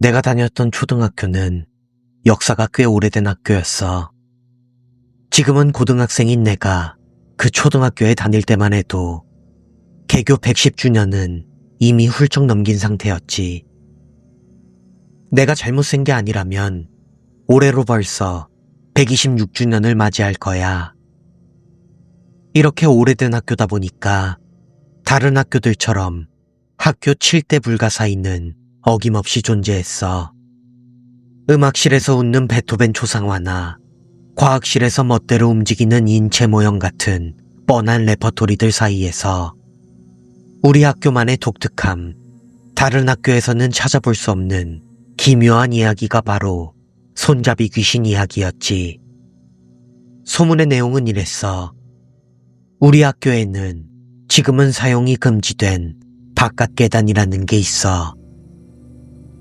내가 다녔던 초등학교는 역사가 꽤 오래된 학교였어. 지금은 고등학생인 내가 그 초등학교에 다닐 때만 해도 개교 110주년은 이미 훌쩍 넘긴 상태였지. 내가 잘못 센 게 아니라면 올해로 벌써 126주년을 맞이할 거야. 이렇게 오래된 학교다 보니까 다른 학교들처럼 학교 7대 불가사의는 어김없이 존재했어. 음악실에서 웃는 베토벤 초상화나 과학실에서 멋대로 움직이는 인체 모형 같은 뻔한 레퍼토리들 사이에서 우리 학교만의 독특함, 다른 학교에서는 찾아볼 수 없는 기묘한 이야기가 바로 손잡이 귀신 이야기였지. 소문의 내용은 이랬어. 우리 학교에는 지금은 사용이 금지된 바깥 계단이라는 게 있어.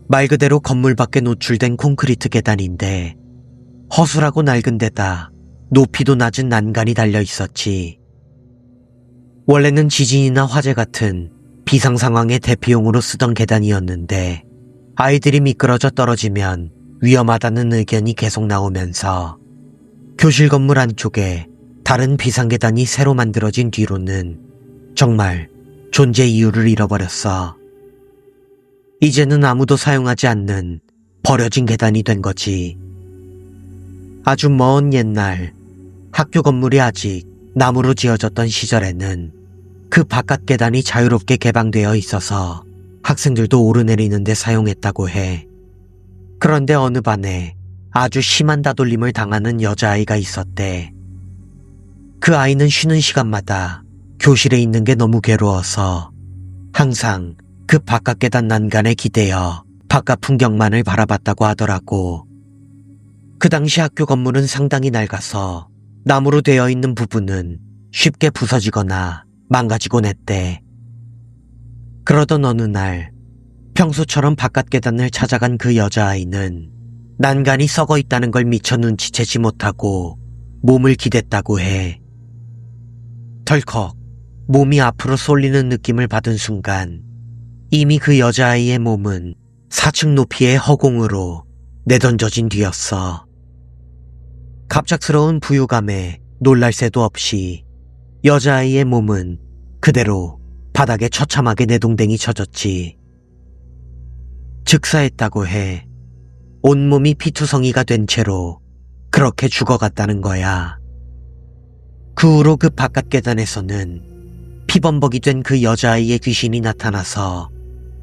말 그대로 건물 밖에 노출된 콘크리트 계단인데 허술하고 낡은 데다 높이도 낮은 난간이 달려 있었지. 원래는 지진이나 화재 같은 비상 상황의 대피용으로 쓰던 계단이었는데 아이들이 미끄러져 떨어지면 위험하다는 의견이 계속 나오면서 교실 건물 안쪽에 다른 비상계단이 새로 만들어진 뒤로는 정말 존재 이유를 잃어버렸어. 이제는 아무도 사용하지 않는 버려진 계단이 된 거지. 아주 먼 옛날 학교 건물이 아직 나무로 지어졌던 시절에는 그 바깥 계단이 자유롭게 개방되어 있어서 학생들도 오르내리는 데 사용했다고 해. 그런데 어느 반에 아주 심한 따돌림을 당하는 여자아이가 있었대. 그 아이는 쉬는 시간마다 교실에 있는 게 너무 괴로워서 항상 그 바깥 계단 난간에 기대어 바깥 풍경만을 바라봤다고 하더라고. 그 당시 학교 건물은 상당히 낡아서 나무로 되어 있는 부분은 쉽게 부서지거나 망가지곤 했대. 그러던 어느 날 평소처럼 바깥 계단을 찾아간 그 여자아이는 난간이 썩어 있다는 걸 미처 눈치채지 못하고 몸을 기댔다고 해. 덜컥 몸이 앞으로 쏠리는 느낌을 받은 순간 이미 그 여자아이의 몸은 4층 높이의 허공으로 내던져진 뒤였어. 갑작스러운 부유감에 놀랄 새도 없이 여자아이의 몸은 그대로 바닥에 처참하게 내동댕이 쳐졌지. 즉사했다고 해. 온몸이 피투성이가 된 채로 그렇게 죽어갔다는 거야. 그 후로 그 바깥 계단에서는 피범벅이 된 그 여자아이의 귀신이 나타나서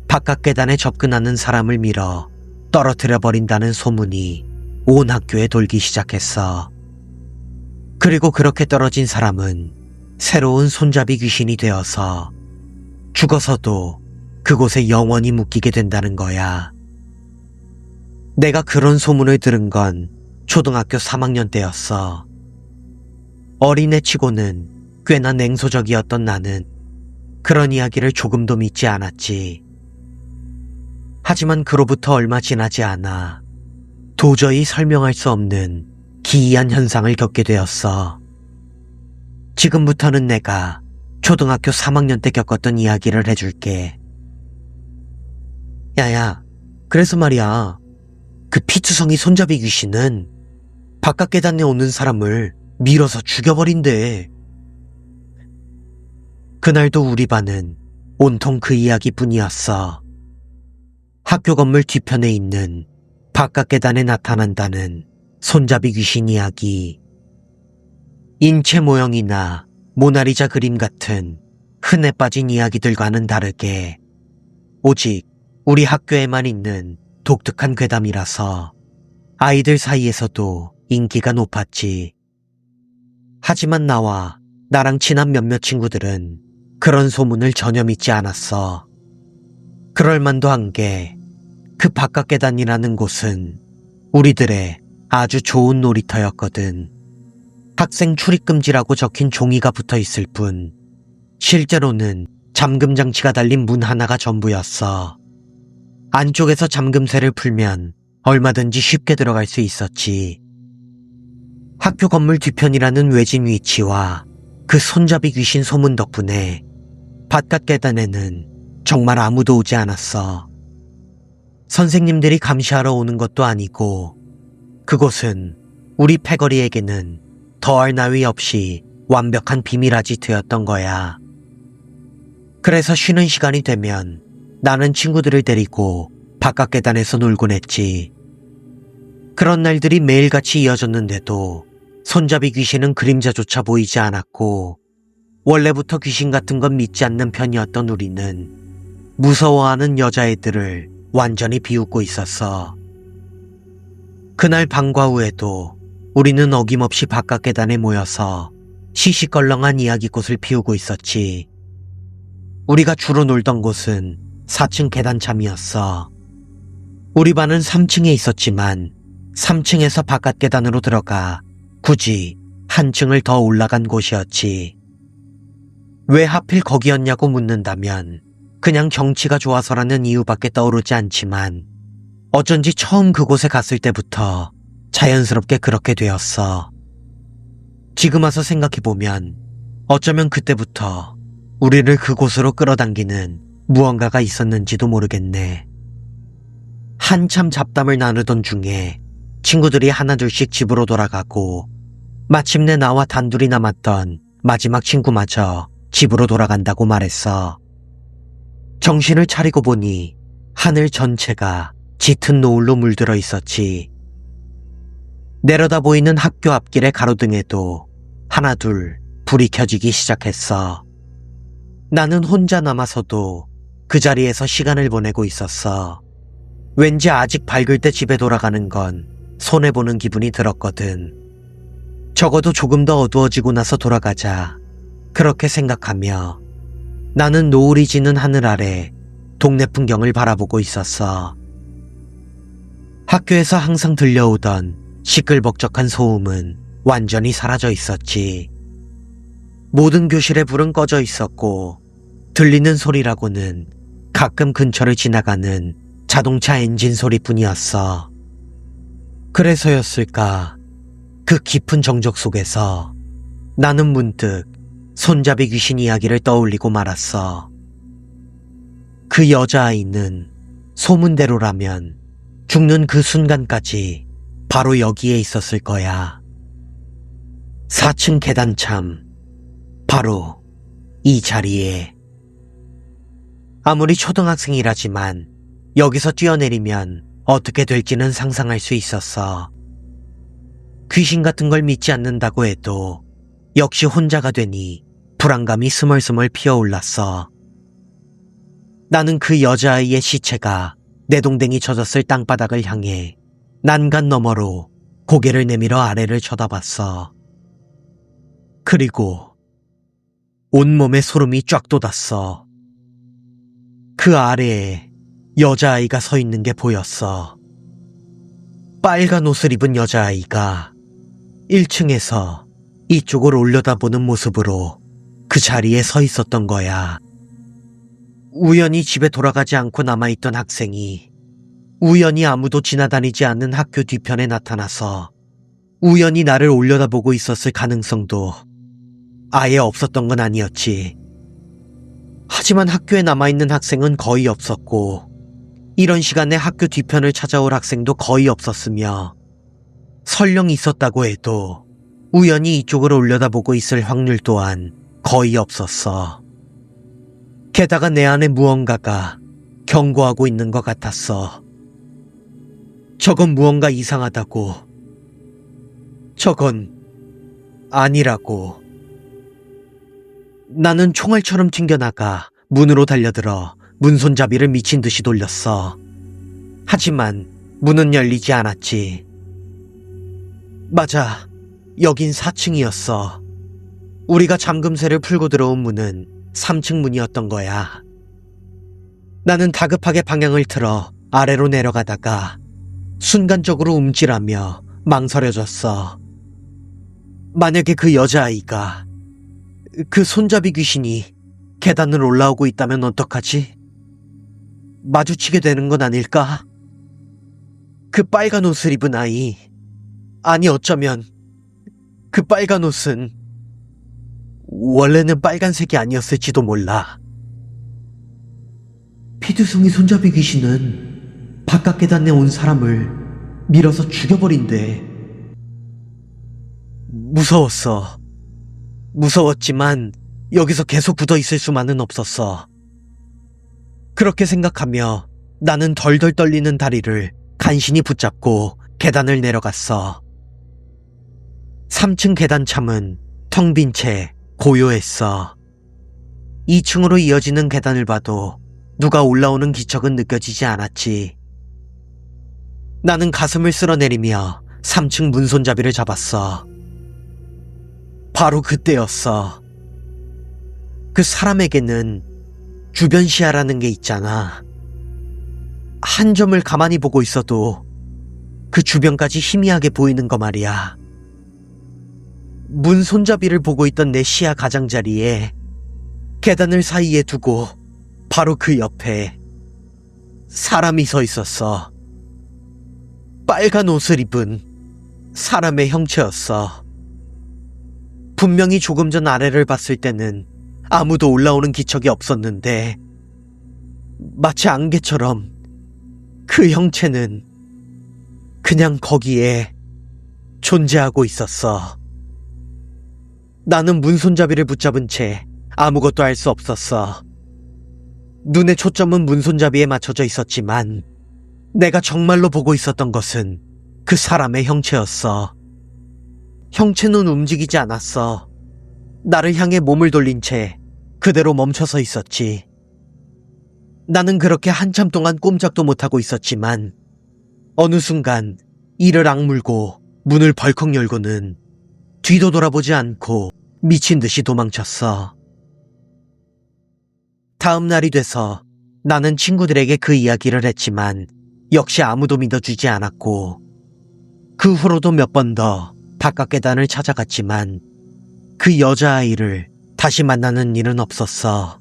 바깥 계단에 접근하는 사람을 밀어 떨어뜨려 버린다는 소문이 온 학교에 돌기 시작했어. 그리고 그렇게 떨어진 사람은 새로운 손잡이 귀신이 되어서 죽어서도 그곳에 영원히 묶이게 된다는 거야. 내가 그런 소문을 들은 건 초등학교 3학년 때였어. 어린애 치고는 꽤나 냉소적이었던 나는 그런 이야기를 조금도 믿지 않았지. 하지만 그로부터 얼마 지나지 않아 도저히 설명할 수 없는 기이한 현상을 겪게 되었어. 지금부터는 내가 초등학교 3학년 때 겪었던 이야기를 해줄게. 야야, 그래서 말이야. 그 피투성이 손잡이 귀신은 바깥 계단에 오는 사람을 밀어서 죽여버린대. 그날도 우리 반은 온통 그 이야기뿐이었어. 학교 건물 뒤편에 있는 바깥 계단에 나타난다는 손잡이 귀신 이야기. 인체 모형이나 모나리자 그림 같은 흔해 빠진 이야기들과는 다르게 오직 우리 학교에만 있는 독특한 괴담이라서 아이들 사이에서도 인기가 높았지. 하지만 나랑 친한 몇몇 친구들은 그런 소문을 전혀 믿지 않았어. 그럴 만도 한 게 그 바깥 계단이라는 곳은 우리들의 아주 좋은 놀이터였거든. 학생 출입금지라고 적힌 종이가 붙어 있을 뿐 실제로는 잠금 장치가 달린 문 하나가 전부였어. 안쪽에서 잠금쇠를 풀면 얼마든지 쉽게 들어갈 수 있었지. 학교 건물 뒤편이라는 외진 위치와 그 손잡이 귀신 소문 덕분에 바깥 계단에는 정말 아무도 오지 않았어. 선생님들이 감시하러 오는 것도 아니고 그곳은 우리 패거리에게는 더할 나위 없이 완벽한 비밀 아지트였던 거야. 그래서 쉬는 시간이 되면 나는 친구들을 데리고 바깥 계단에서 놀곤 했지. 그런 날들이 매일같이 이어졌는데도 손잡이 귀신은 그림자조차 보이지 않았고 원래부터 귀신 같은 건 믿지 않는 편이었던 우리는 무서워하는 여자애들을 완전히 비웃고 있었어. 그날 방과 후에도 우리는 어김없이 바깥 계단에 모여서 시시껄렁한 이야기꽃을 피우고 있었지. 우리가 주로 놀던 곳은 4층 계단참이었어. 우리 반은 3층에 있었지만 3층에서 바깥 계단으로 들어가 굳이 한 층을 더 올라간 곳이었지. 왜 하필 거기였냐고 묻는다면 그냥 경치가 좋아서라는 이유밖에 떠오르지 않지만 어쩐지 처음 그곳에 갔을 때부터 자연스럽게 그렇게 되었어. 지금 와서 생각해보면 어쩌면 그때부터 우리를 그곳으로 끌어당기는 무언가가 있었는지도 모르겠네. 한참 잡담을 나누던 중에 친구들이 하나둘씩 집으로 돌아가고 마침내 나와 단둘이 남았던 마지막 친구마저 집으로 돌아간다고 말했어. 정신을 차리고 보니 하늘 전체가 짙은 노을로 물들어 있었지. 내려다 보이는 학교 앞길의 가로등에도 하나둘 불이 켜지기 시작했어. 나는 혼자 남아서도 그 자리에서 시간을 보내고 있었어. 왠지 아직 밝을 때 집에 돌아가는 건 손해보는 기분이 들었거든. 적어도 조금 더 어두워지고 나서 돌아가자. 그렇게 생각하며 나는 노을이 지는 하늘 아래 동네 풍경을 바라보고 있었어. 학교에서 항상 들려오던 시끌벅적한 소음은 완전히 사라져 있었지. 모든 교실의 불은 꺼져 있었고 들리는 소리라고는 가끔 근처를 지나가는 자동차 엔진 소리뿐이었어. 그래서였을까? 그 깊은 정적 속에서 나는 문득 손잡이 귀신 이야기를 떠올리고 말았어. 그 여자아이는 소문대로라면 죽는 그 순간까지 바로 여기에 있었을 거야. 4층 계단참, 바로 이 자리에. 아무리 초등학생이라지만 여기서 뛰어내리면 어떻게 될지는 상상할 수 있었어. 귀신 같은 걸 믿지 않는다고 해도 역시 혼자가 되니 불안감이 스멀스멀 피어올랐어. 나는 그 여자아이의 시체가 내동댕이 젖었을 땅바닥을 향해 난간 너머로 고개를 내밀어 아래를 쳐다봤어. 그리고 온몸에 소름이 쫙 돋았어. 그 아래에 여자아이가 서 있는 게 보였어. 빨간 옷을 입은 여자아이가 1층에서 이쪽을 올려다보는 모습으로 그 자리에 서 있었던 거야. 우연히 집에 돌아가지 않고 남아있던 학생이 우연히 아무도 지나다니지 않는 학교 뒤편에 나타나서 우연히 나를 올려다보고 있었을 가능성도 아예 없었던 건 아니었지. 하지만 학교에 남아있는 학생은 거의 없었고 이런 시간에 학교 뒤편을 찾아올 학생도 거의 없었으며 설령 있었다고 해도 우연히 이쪽으로 올려다보고 있을 확률 또한 거의 없었어. 게다가 내 안에 무언가가 경고하고 있는 것 같았어. 저건 무언가 이상하다고. 저건 아니라고. 나는 총알처럼 튕겨나가 문으로 달려들어 문손잡이를 미친 듯이 돌렸어. 하지만 문은 열리지 않았지. 맞아, 여긴 4층이었어. 우리가 잠금쇠를 풀고 들어온 문은 3층 문이었던 거야. 나는 다급하게 방향을 틀어 아래로 내려가다가 순간적으로 움찔하며 망설여졌어. 만약에 그 여자아이가, 그 손잡이 귀신이 계단을 올라오고 있다면 어떡하지? 마주치게 되는 건 아닐까? 그 빨간 옷을 입은 아이, 아니 어쩌면 그 빨간 옷은 원래는 빨간색이 아니었을지도 몰라. 피투성이 손잡이 귀신은 바깥 계단에 온 사람을 밀어서 죽여버린대. 무서웠어. 무서웠지만 여기서 계속 굳어있을 수만은 없었어. 그렇게 생각하며 나는 덜덜 떨리는 다리를 간신히 붙잡고 계단을 내려갔어. 3층 계단참은 텅 빈 채 고요했어. 2층으로 이어지는 계단을 봐도 누가 올라오는 기척은 느껴지지 않았지. 나는 가슴을 쓸어내리며 3층 문손잡이를 잡았어. 바로 그때였어. 그 사람에게는 주변 시야라는 게 있잖아. 한 점을 가만히 보고 있어도 그 주변까지 희미하게 보이는 거 말이야. 문 손잡이를 보고 있던 내 시야 가장자리에 계단을 사이에 두고 바로 그 옆에 사람이 서 있었어. 빨간 옷을 입은 사람의 형체였어. 분명히 조금 전 아래를 봤을 때는 아무도 올라오는 기척이 없었는데 마치 안개처럼 그 형체는 그냥 거기에 존재하고 있었어. 나는 문손잡이를 붙잡은 채 아무것도 할 수 없었어. 눈의 초점은 문손잡이에 맞춰져 있었지만 내가 정말로 보고 있었던 것은 그 사람의 형체였어. 형체는 움직이지 않았어. 나를 향해 몸을 돌린 채 그대로 멈춰서 있었지. 나는 그렇게 한참 동안 꼼짝도 못하고 있었지만 어느 순간 이를 악물고 문을 벌컥 열고는 뒤도 돌아보지 않고 미친 듯이 도망쳤어. 다음 날이 돼서 나는 친구들에게 그 이야기를 했지만 역시 아무도 믿어주지 않았고 그 후로도 몇 번 더 바깥 계단을 찾아갔지만 그 여자아이를 다시 만나는 일은 없었어.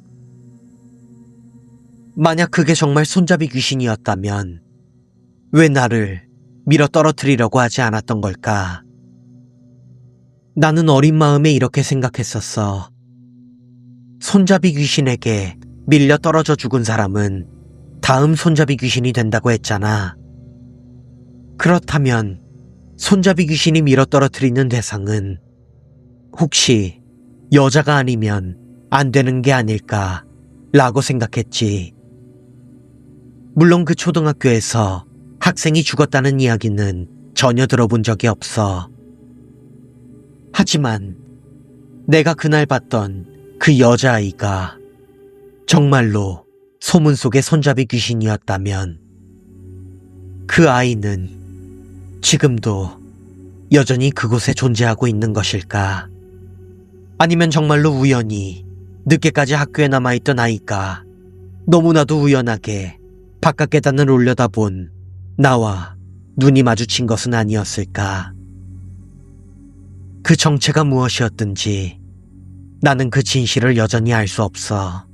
만약 그게 정말 손잡이 귀신이었다면 왜 나를 밀어 떨어뜨리려고 하지 않았던 걸까? 나는 어린 마음에 이렇게 생각했었어. 손잡이 귀신에게 밀려 떨어져 죽은 사람은 다음 손잡이 귀신이 된다고 했잖아. 그렇다면 손잡이 귀신이 밀어 떨어뜨리는 대상은 혹시 여자가 아니면 안 되는 게 아닐까 라고 생각했지. 물론 그 초등학교에서 학생이 죽었다는 이야기는 전혀 들어본 적이 없어. 하지만 내가 그날 봤던 그 여자아이가 정말로 소문 속의 손잡이 귀신이었다면 그 아이는 지금도 여전히 그곳에 존재하고 있는 것일까? 아니면 정말로 우연히 늦게까지 학교에 남아있던 아이가 너무나도 우연하게 바깥 계단을 올려다본 나와 눈이 마주친 것은 아니었을까? 그 정체가 무엇이었든지 나는 그 진실을 여전히 알 수 없어.